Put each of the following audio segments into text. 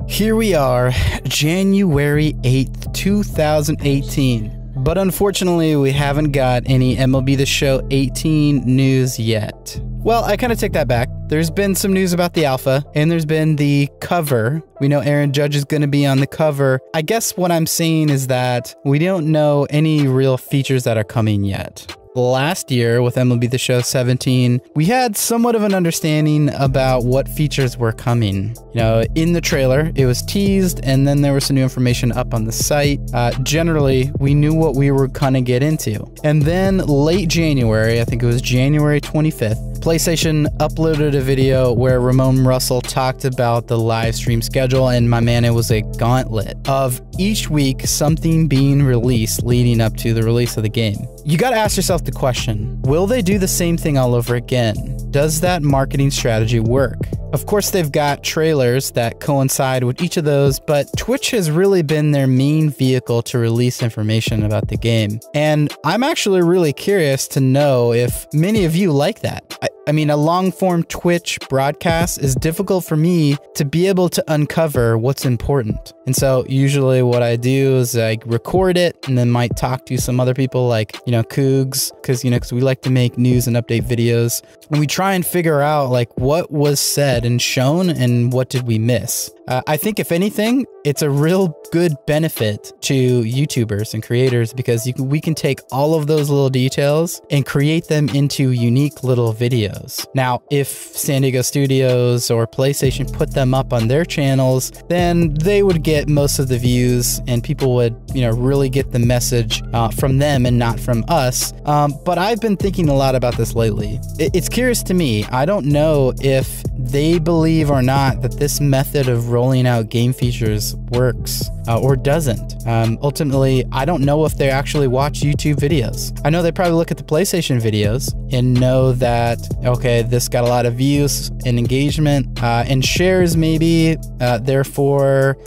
Here we are, January 8th, 2018. But unfortunately, we haven't got any MLB The Show 18 news yet. Well, I kind of take that back. There's been some news about the alpha, and there's been the cover. We know Aaron Judge is going to be on the cover. I guess what I'm saying is that we don't know any real features that are coming yet. Last year with MLB The Show 17, we had somewhat of an understanding about what features were coming. You know, in the trailer, it was teased, and then there was some new information up on the site. Generally, we knew what we were gonna get into. And then late January, I think it was January 25th, PlayStation uploaded a video where Ramon Russell talked about the live stream schedule, and my man, it was a gauntlet of each week something being released leading up to the release of the game. You gotta ask yourself the question, will they do the same thing all over again? Does that marketing strategy work? Of course, they've got trailers that coincide with each of those, but Twitch has really been their main vehicle to release information about the game. And I'm actually really curious to know if many of you like that. I mean, a long-form Twitch broadcast is difficult for me to be able to uncover what's important. And so usually what I do is I record it and then might talk to some other people like, Cougs, because we like to make news and update videos. And we try and figure out like what was said and shown and what did we miss. I think if anything, it's a real good benefit to YouTubers and creators because we can take all of those little details and create them into unique little videos. Now, if San Diego Studios or PlayStation put them up on their channels, then they would get most of the views and people would, really get the message from them and not from us. But I've been thinking a lot about this lately. It's curious to me. I don't know if they believe or not that this method of rolling out game features works or doesn't. Ultimately, I don't know if they actually watch YouTube videos. I know they probably look at the PlayStation videos and know that, okay, this got a lot of views and engagement and shares maybe, therefore,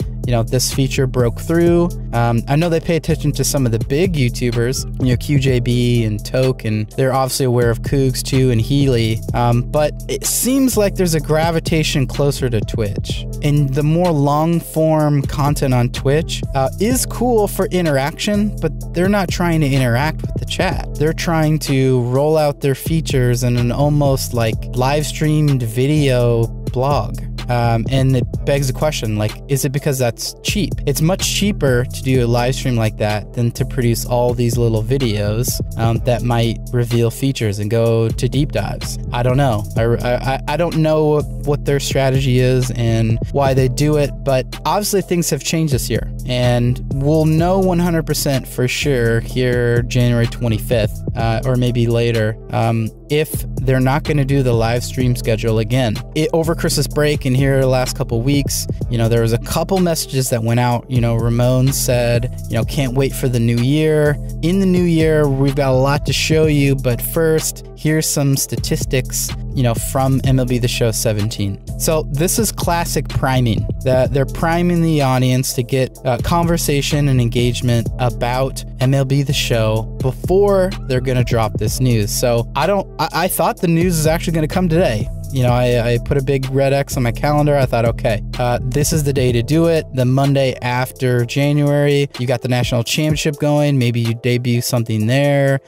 this feature broke through. I know they pay attention to some of the big YouTubers, QJB and Toke, and they're obviously aware of Cougs too and Healy. But it seems like there's a gravitation closer to Twitch. And the more long form content on Twitch is cool for interaction, but they're not trying to interact with the chat. They're trying to roll out their features in an almost like live streamed video blog. And it begs the question, like, is it because that's cheap? It's much cheaper to do a live stream like that than to produce all these little videos that might reveal features and go to deep dives. I don't know. I don't know what their strategy is and why they do it, but obviously things have changed this year. And we'll know 100% for sure here January 25th or maybe later if they're not going to do the live stream schedule again. Over Christmas break and here the last couple weeks, there was a couple messages that went out. Ramon said, can't wait for the new year. In the new year, we've got a lot to show you, but first, here's some statistics, from MLB The Show 17. So this is classic priming. They're priming the audience to get conversation and engagement about MLB The Show before they're going to drop this news. So I thought the news is actually going to come today. I put a big red X on my calendar. I thought, okay, this is the day to do it. The Monday after January, you got the national championship going. Maybe you debut something there.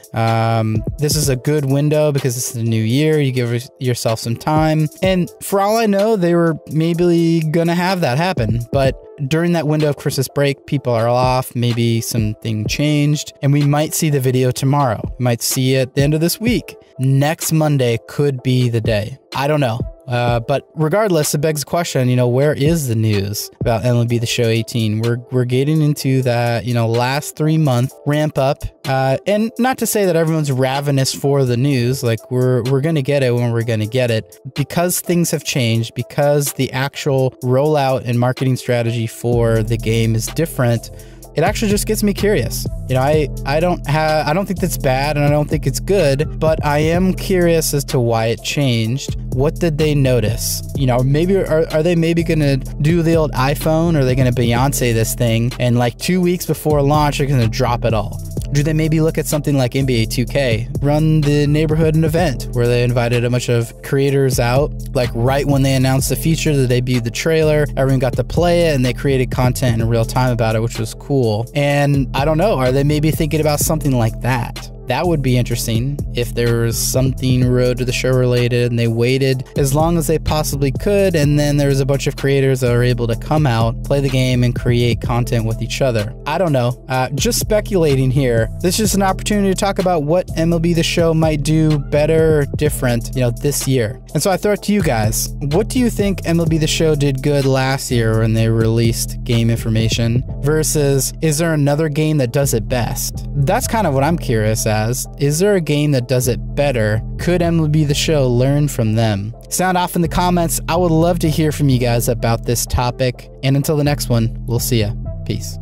This is a good window because it's the new year. You give yourself some time. And for all I know, they were maybe gonna have that happen. But during that window of Christmas break, people are off, maybe something changed, and we might see the video tomorrow. We might see it at the end of this week. Next Monday could be the day. I don't know. But regardless, it begs the question, where is the news about MLB The Show 18? We're getting into that, last 3-month ramp up. And not to say that everyone's ravenous for the news, like we're going to get it when we're going to get it, because things have changed, because the actual rollout and marketing strategy for the game is different. It actually just gets me curious. I don't think that's bad and I don't think it's good, but I am curious as to why it changed. What did they notice? Maybe are they maybe gonna do the old iPhone, or are they gonna Beyonce this thing and like 2 weeks before launch they're gonna drop it all? Do they maybe look at something like NBA 2K, run the neighborhood an event where they invited a bunch of creators out, like right when they announced the feature, they debuted the trailer, everyone got to play it, and they created content in real time about it, which was cool. And I don't know, are they maybe thinking about something like that? That would be interesting if there was something Road to the Show related and they waited as long as they possibly could, and then there was a bunch of creators that are able to come out, play the game, and create content with each other. I don't know. Just speculating here. This is just an opportunity to talk about what MLB The Show might do better or different, this year. And so I throw it to you guys. What do you think MLB The Show did good last year when they released game information versus is there another game that does it best? That's kind of what I'm curious at. Is there a game that does it better? Could MLB The Show learn from them? Sound off in the comments. I would love to hear from you guys about this topic. And until the next one, we'll see ya. Peace.